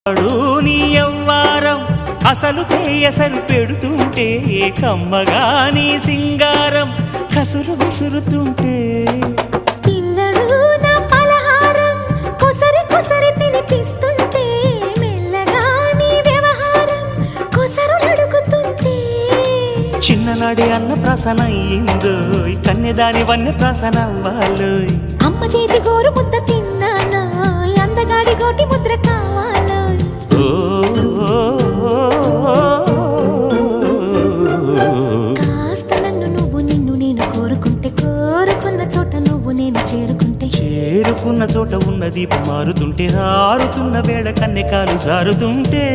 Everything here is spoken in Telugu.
నీ యవ్వారం అసలు కేయసలు పెడుతుంటే కమ్మగా నీ సింగారం కసులు విసురుతుంటే పిల్లడు నా పలహారం కొసరి కొసరి తినిపిస్తుంటే మెల్లగా నీ వ్యవహారం కొసరు అడుగుతుంటే చిన్ననాడి అన్న ప్రసన అయ్యిందో కన్యదాని వన్నె ప్రసన అవ్వాలోయ్ అమ్మ చేతి గోరు ముద్ద తిన్నాను అందగాడి గోటి ముద్ర కావాలో కాస్త నన్ను నువ్వు నిన్ను నేను కోరుకుంటే కోరుకున్న చోట నువ్వు నేను చేరుకున్న చోట ఉన్న దీపం మారుతుంటే ఆరుతున్న వేళ కన్నెకాలు జారుతుంటే